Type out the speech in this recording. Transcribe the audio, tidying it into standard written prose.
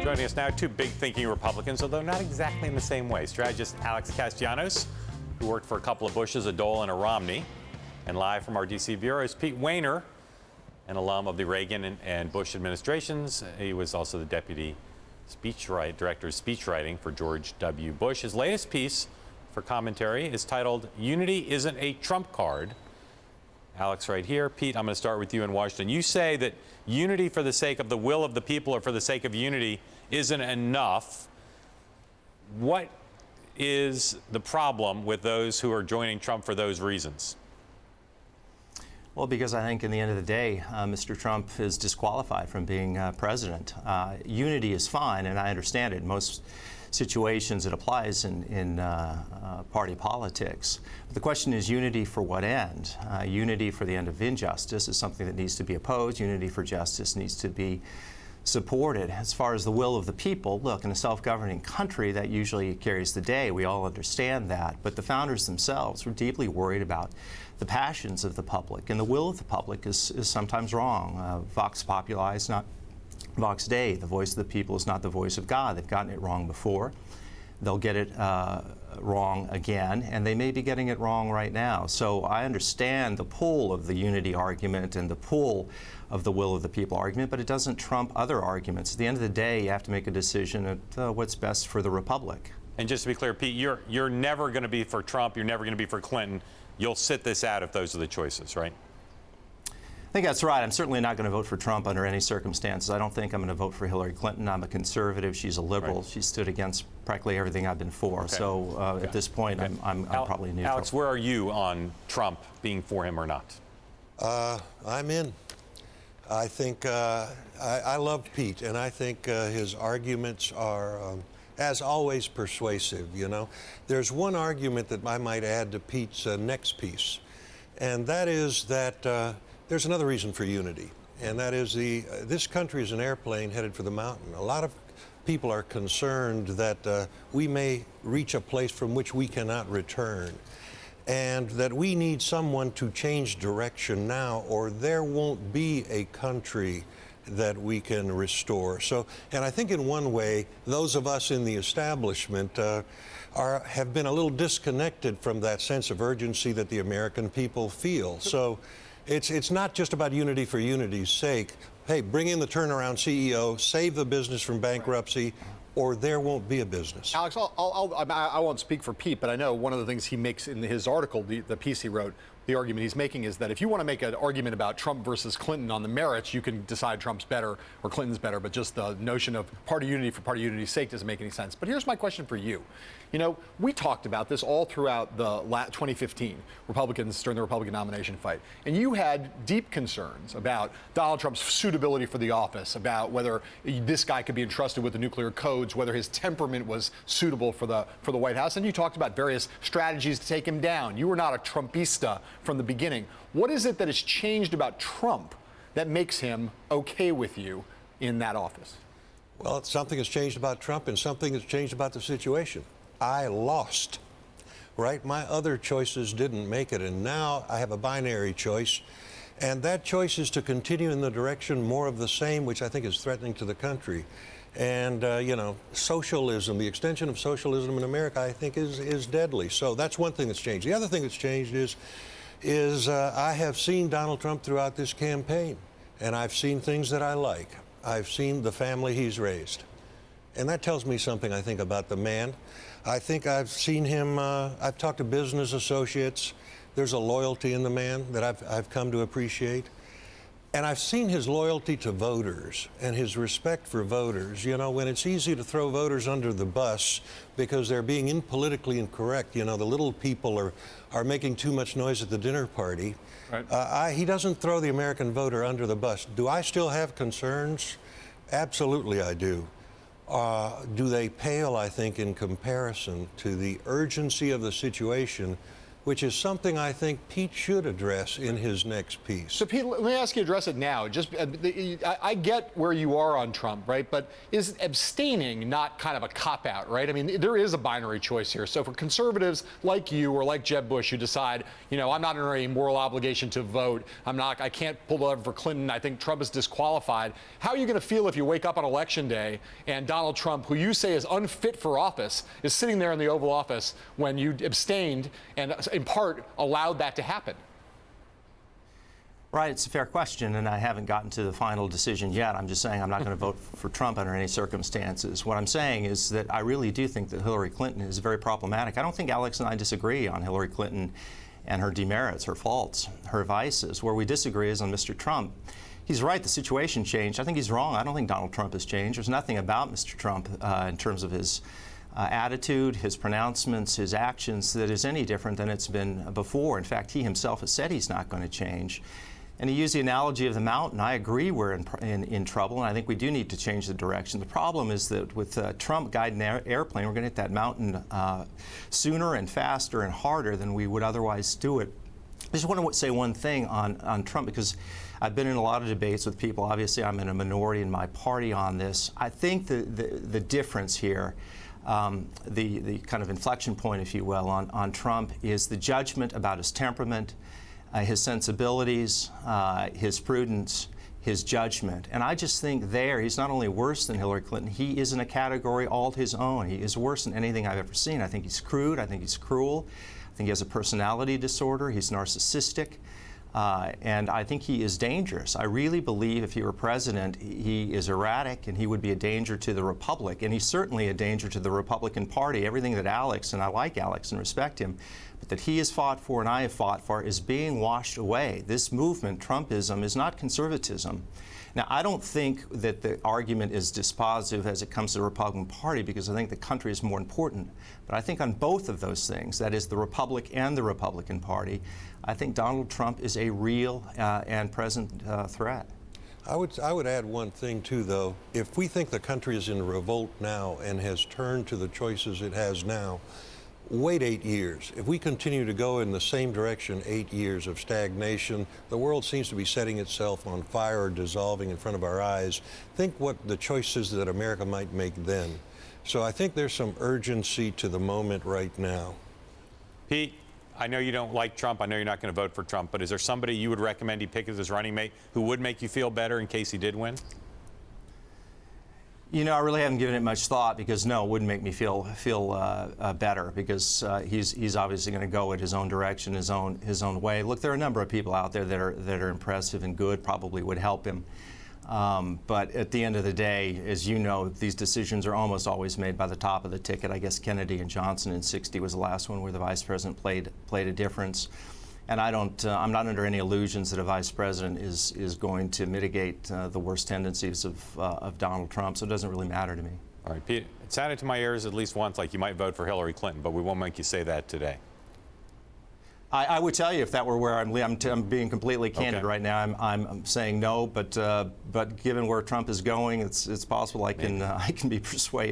Joining us now, two big thinking Republicans, although not exactly in the same way. Strategist Alex Castellanos, who worked for a couple of Bushes, a Dole, and a Romney. And live from our D.C. bureau is Pete Wehner, an alum of the Reagan and Bush administrations. He was also the deputy director of speechwriting for George W. Bush. His latest piece for commentary is titled, "Unity Isn't a Trump Card." Alex, right here. Pete, I'm going to start with you in Washington. You say that unity for the sake of the will of the people or for the sake of unity isn't enough. What is the problem with those who are joining Trump for those reasons? Well, because I think in the end of the day, Mr. Trump is disqualified from being president. Unity is fine, and I understand it. In most situations, it applies in party politics. But the question is unity for what end? Unity for the end of injustice is something that needs to be opposed. Unity for justice needs to be supported. As far as the will of the people, look, in a self-governing country, that usually carries the day. We all understand that. But the founders themselves were deeply worried about the passions of the public. And the will of the public is sometimes wrong. Vox populi is not Vox Dei. The voice of the people is not the voice of God. They've gotten it wrong before. They'll get it wrong again, and they may be getting it wrong right now. So I understand the pull of the unity argument and the pull of the will of the people argument, but it doesn't trump other arguments. At the end of the day, you have to make a decision at what's best for the republic. And just to be clear, Pete, you're never going to be for Trump. You're never going to be for Clinton. You'll sit this out if those are the choices, right? I think that's right. I'm certainly not going to vote for Trump under any circumstances. I don't think I'm going to vote for Hillary Clinton. I'm a conservative. She's a liberal. Right. She stood against practically everything I've been for. Okay. So at this point, okay. I'm probably neutral. Alex, where are you on Trump being for him or not? I'm in. I think I love Pete, and I think his arguments are, as always, persuasive. You know, there's one argument that I might add to Pete's next piece, and that is that there's another reason for unity, and that is this country is an airplane headed for the mountain. A lot of people are concerned that we may reach a place from which we cannot return, and that we need someone to change direction now, or there won't be a country that we can restore. So, and I think in one way, those of us in the establishment have been a little disconnected from that sense of urgency that the American people feel. So it's not just about unity for unity's sake. Hey, bring in the turnaround CEO, save the business from bankruptcy, or there won't be a business. Alex, I won't speak for Pete, but I know one of the things he makes in his article, the piece he wrote, the argument he's making is that if you want to make an argument about Trump versus Clinton on the merits, you can decide Trump's better or Clinton's better, but just the notion of party unity for party unity's sake doesn't make any sense. But here's my question for you. You know, we talked about this all throughout the 2015 Republicans during the Republican nomination fight, and you had deep concerns about Donald Trump's suitability for the office, about whether this guy could be entrusted with the nuclear codes, whether his temperament was suitable for the White House, and you talked about various strategies to take him down. You were not a Trumpista from the beginning. What is it that has changed about Trump that makes him okay with you in that office? Well, something has changed about Trump, and something has changed about the situation. I lost, right? My other choices didn't make it, and now I have a binary choice, and that choice is to continue in the direction more of the same, which I think is threatening to the country. And, you know, socialism, the extension of socialism in America, I think is deadly. So that's one thing that's changed. The other thing that's changed is I have seen Donald Trump throughout this campaign, and I've seen things that I like. I've seen the family he's raised. And that tells me something, I think, about the man. I think I've seen him, I've talked to business associates. There's a loyalty in the man that I've come to appreciate. And I've seen his loyalty to voters and his respect for voters. You know, when it's easy to throw voters under the bus because they're being politically incorrect, you know, the little people are making too much noise at the dinner party. Right. He doesn't throw the American voter under the bus. Do I still have concerns? Absolutely I do. Do they pale, I think, in comparison to the urgency of the situation which is something I think Pete should address in his next piece. So, Pete, let me ask you to address it now. I get where you are on Trump, right? But is abstaining not kind of a cop-out, right? I mean, there is a binary choice here. So for conservatives like you or like Jeb Bush who decide, you know, I'm not under any moral obligation to vote, I can't pull the lever for Clinton, I think Trump is disqualified, how are you going to feel if you wake up on Election Day and Donald Trump, who you say is unfit for office, is sitting there in the Oval Office when you abstained and in part allowed that to happen? Right, it's a fair question, and I haven't gotten to the final decision yet. I'm just saying I'm not going to vote for Trump under any circumstances. What I'm saying is that I really do think that Hillary Clinton is very problematic. I don't think Alex and I disagree on Hillary Clinton and her demerits, her faults, her vices. Where we disagree is on Mr. Trump. He's right, the situation changed. I think he's wrong. I don't think Donald Trump has changed. There's nothing about Mr. Trump in terms of his attitude, his pronouncements, his actions that is any different than it's been before. In fact, he himself has said he's not going to change. And he used the analogy of the mountain. I agree we're in trouble, and I think we do need to change the direction. The problem is that with Trump guiding the airplane, we're going to hit that mountain sooner and faster and harder than we would otherwise do it. I just want to say one thing on Trump, because I've been in a lot of debates with people. Obviously, I'm in a minority in my party on this. I think the difference here, the kind of inflection point, if you will, on Trump is the judgment about his temperament, his sensibilities, his prudence, his judgment. And I just think he's not only worse than Hillary Clinton, he is in a category all his own. He is worse than anything I've ever seen. I think he's crude. I think he's cruel. I think he has a personality disorder. He's narcissistic. And I think he is dangerous. I really believe if he were president, he is erratic and he would be a danger to the Republic. And he's certainly a danger to the Republican Party. Everything that Alex, and I like Alex and respect him, but that he has fought for and I have fought for is being washed away. This movement, Trumpism, is not conservatism. Now, I don't think that the argument is dispositive as it comes to the Republican Party, because I think the country is more important. But I think on both of those things, that is the Republic and the Republican Party, I think Donald Trump is a real and present threat. I would add one thing, too, though. If we think the country is in revolt now and has turned to the choices it has now, wait 8 years. If we continue to go in the same direction, 8 years of stagnation, the world seems to be setting itself on fire or dissolving in front of our eyes. Think what the choices that America might make then. So I think there's some urgency to the moment right now. Pete, I know you don't like Trump. I know you're not going to vote for Trump, but is there somebody you would recommend he pick as his running mate who would make you feel better in case he did win? You know, I really haven't given it much thought, because no, it wouldn't make me feel better, because he's obviously going to go in his own direction, his own way. Look, there are a number of people out there that are impressive and good, probably would help him. But at the end of the day, as you know, these decisions are almost always made by the top of the ticket. I guess Kennedy and Johnson in '60 was the last one where the vice president played a difference. And I'm not under any illusions that a vice president is going to mitigate the worst tendencies of Donald Trump, so it doesn't really matter to me. All right, Pete, it sounded to my ears at least once like you might vote for Hillary Clinton, but we won't make you say that today. I would tell you if that were where I'm being completely candid Okay. right now. I'm saying no, but given where Trump is going, it's possible I can be persuaded.